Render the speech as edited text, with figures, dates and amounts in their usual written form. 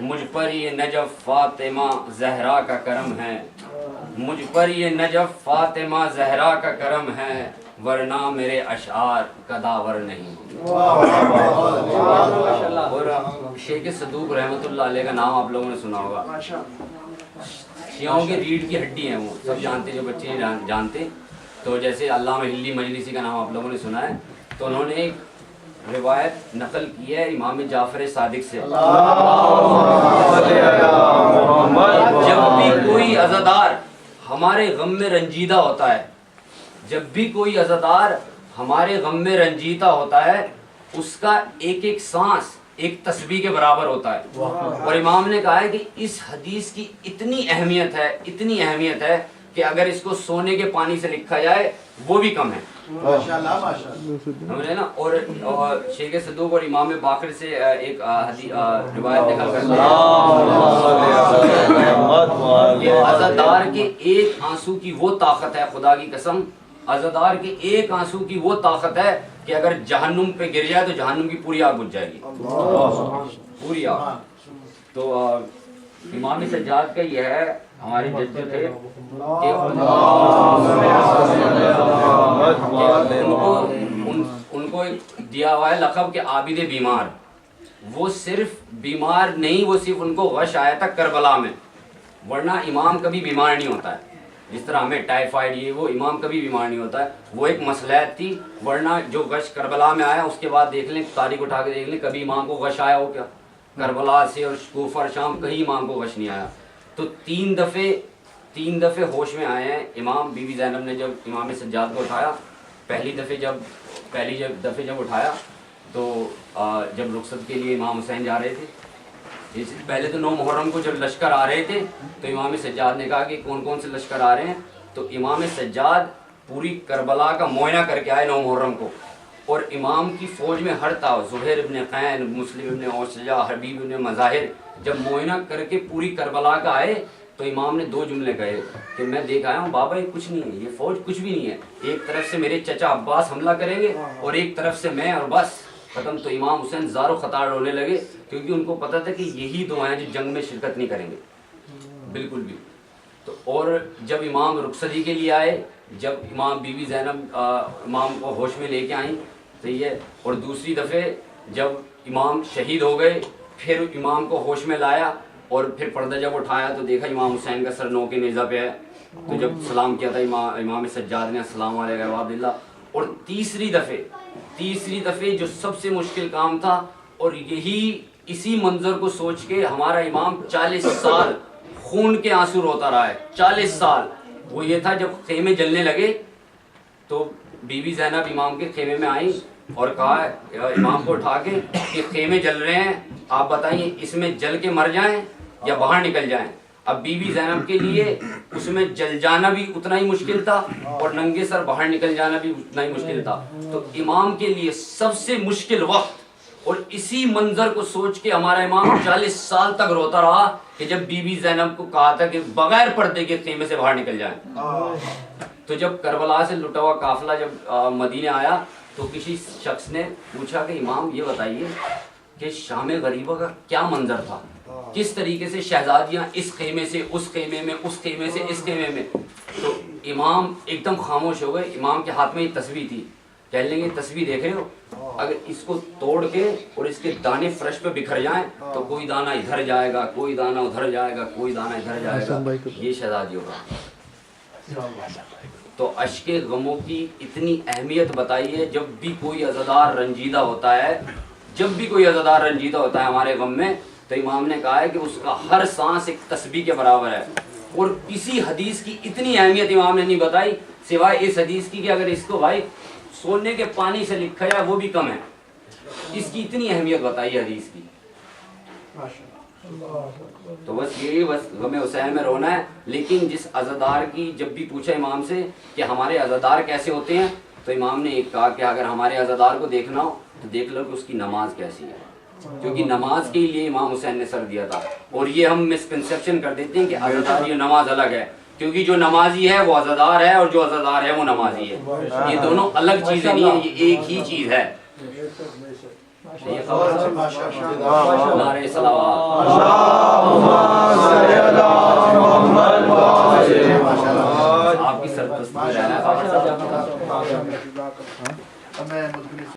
مجھ پر یہ نجف فاطمہ زہرا کا کرم ہے، مجھ پر یہ نجف فاطمہ زہرا کا کرم ہے، ورنہ میرے اشعار کداور نہیں۔ اور شیخ صدوق رحمۃ اللہ علیہ کا نام آپ لوگوں نے سنا ہوگا، شیعوں کی ریڑھ کی ہڈی ہیں، وہ سب جانتے، جو بچے نہیں جانتے۔ تو جیسے علامہ ہلی مجلسی کا نام آپ لوگوں نے سنا ہے، تو انہوں نے ایک روایت نقل کی ہے امام جعفر صادق سے، جب بھی کوئی عزادار ہمارے غم میں رنجیدہ ہوتا ہے، جب بھی کوئی عزادار ہمارے غم میں رنجیدہ ہوتا ہے، اس کا ایک ایک سانس ایک تسبیح کے برابر ہوتا ہے۔ اور امام نے کہا ہے کہ اس حدیث کی اتنی اہمیت ہے، اتنی اہمیت ہے کہ اگر اس کو سونے کے پانی سے لکھا جائے وہ بھی کم ہے، سمجھے نا۔ اور شیخ صدوق اور امام باقر سے ایک روایت نکل کرتے ہیں کہ عزادار کے ایک آنسو کی وہ طاقت ہے، خدا کی قسم، عزادار کے ایک آنسو کی وہ طاقت ہے کہ اگر جہنم پہ گر جائے تو جہنم کی پوری آگ بجھ جائے گی، پوری آگ۔ تو امام سجاد کا یہ ہے، ہمارے جد تھے کہ ان کو دیا ہوا ہے لقب کہ عابد بیمار۔ وہ صرف بیمار نہیں، وہ صرف ان کو غش آیا تھا کربلا میں، ورنہ امام کبھی بیمار نہیں ہوتا ہے۔ جس طرح ہمیں ٹائیفائڈ یہ وہ، امام کبھی بیمار نہیں ہوتا ہے، وہ ایک مصلحت تھی، ورنہ جو غش کربلا میں آیا اس کے بعد دیکھ لیں، تاریخ اٹھا کے دیکھ لیں کبھی امام کو غش آیا ہو کیا؟ کربلا سے اور کوفہ اور شام کہیں امام کو غش نہیں آیا۔ تو تین دفعے ہوش میں آئے ہیں امام۔ بی بی زینب نے جب امام سجاد کو اٹھایا، پہلی دفعہ جب اٹھایا تو جب رخصت کے لیے امام حسین جا رہے تھے، پہلے تو 9 محرم کو جب لشکر آ رہے تھے تو امام سجاد نے کہا کہ کون کون سے لشکر آ رہے ہیں، تو امام سجاد پوری کربلا کا معائنہ کر کے آئے 9 محرم کو، اور امام کی فوج میں ہر تھا، زہیر ابن قین، مسلم ابن اوسجہ، حبیب ابن مظاہر، جب معائنہ کر کے پوری کربلا کا آئے تو امام نے 2 جملے کہے کہ میں دیکھ آیا ہوں بابا، یہ کچھ نہیں ہے، یہ فوج کچھ بھی نہیں ہے، ایک طرف سے میرے چچا عباس حملہ کریں گے اور ایک طرف سے میں، اور بس ختم۔ تو امام حسین زار و خطار رونے لگے، کیونکہ ان کو پتا تھا کہ یہی 2 ہیں جو جنگ میں شرکت نہیں کریں گے بالکل بھی۔ تو اور جب امام رخصتی کے لیے آئے، جب امام بی بی زینب امام کو ہوش میں لے کے آئیں، صحیح ہے، اور دوسری دفعہ جب امام شہید ہو گئے پھر امام کو ہوش میں لایا، اور پھر پردہ جب اٹھایا تو دیکھا امام حسین کا سر نو کے نیزہ پہ ہے، تو جب سلام کیا تھا امام سجاد نے، السلام علیکم و عبداللہ۔ اور تیسری دفعہ جو سب سے مشکل کام تھا، اور اسی منظر کو سوچ کے ہمارا امام 40 سال خون کے آنسو روتا رہا ہے، 40 سال۔ وہ یہ تھا جب خیمے جلنے لگے تو بی بی زینب امام کے خیمے میں آئیں اور کہا امام کو اٹھا کے کہ خیمے جل رہے ہیں، آپ بتائیے اس میں جل کے مر جائیں یا باہر نکل جائیں۔ اب بی بی زینب کے لیے اس میں جل جانا بھی اتنا ہی مشکل تھا اور ننگے سر باہر نکل جانا بھی اتنا ہی مشکل تھا۔ تو امام کے لیے سب سے مشکل وقت، اور اسی منظر کو سوچ کے ہمارا امام 40 سال تک روتا رہا کہ جب بی بی زینب کو کہا تھا کہ بغیر پردے کے خیمے سے باہر نکل جائیں۔ تو جب کربلا سے لٹا ہوا قافلہ جب مدینے آیا تو کسی شخص نے پوچھا کہ امام یہ بتائیے کہ شام غریبہ کا کیا منظر تھا، کس طریقے سے شہزادیاں اس خیمے سے اس خیمے میں، اس خیمے سے اس خیمے میں۔ تو امام ایک دم خاموش ہو گئے۔ امام کے ہاتھ میں یہ تسبیح تھی، کہہ لیں گے تسبیح دیکھ رہے ہو، اگر اس کو توڑ کے اور اس کے دانے فرش پہ بکھر جائیں تو کوئی دانہ ادھر جائے گا، کوئی دانہ ادھر جائے گا، کوئی دانہ ادھر جائے گا، یہ شہزادی ہوگا۔ تو اشک غموں کی اتنی اہمیت بتائیے، جب بھی کوئی عزادار رنجیدہ ہوتا ہے، جب بھی کوئی عزادار رنجیدہ ہوتا ہے ہمارے غم میں، تو امام نے کہا ہے کہ اس کا ہر سانس ایک تسبیح کے برابر ہے۔ اور کسی حدیث کی اتنی اہمیت امام نے نہیں بتائی سوائے اس حدیث کی کہ اگر اس کو بھائی سونے کے پانی سے لکھا جائے وہ بھی کم ہے، اس کی اتنی اہمیت بتائی حدیث کی۔ تو بس یہی، بس غم حسین میں رونا ہے۔ لیکن جس عزادار کی جب بھی پوچھا امام سے کہ ہمارے عزادار کیسے ہوتے ہیں، تو امام نے ایک کہا کہ اگر ہمارے عزادار کو دیکھنا ہو تو دیکھ لو کہ اس کی نماز کیسی ہے، کیونکہ نماز کے لیے امام حسین نے سر دیا تھا۔ اور یہ ہم مسکنسیپشن کر دیتے ہیں کہ عزاداری اور نماز الگ ہے، کیونکہ جو نمازی ہے وہ عزادار ہے اور جو عزادار ہے وہ نمازی ہے، یہ دونوں الگ چیزیں نہیں ہیں، یہ ایک ہی چیز ہے۔ یہ خبر نعرہ صلوات آپ کی سرپرستی میں رہنا ہے خبر صاحب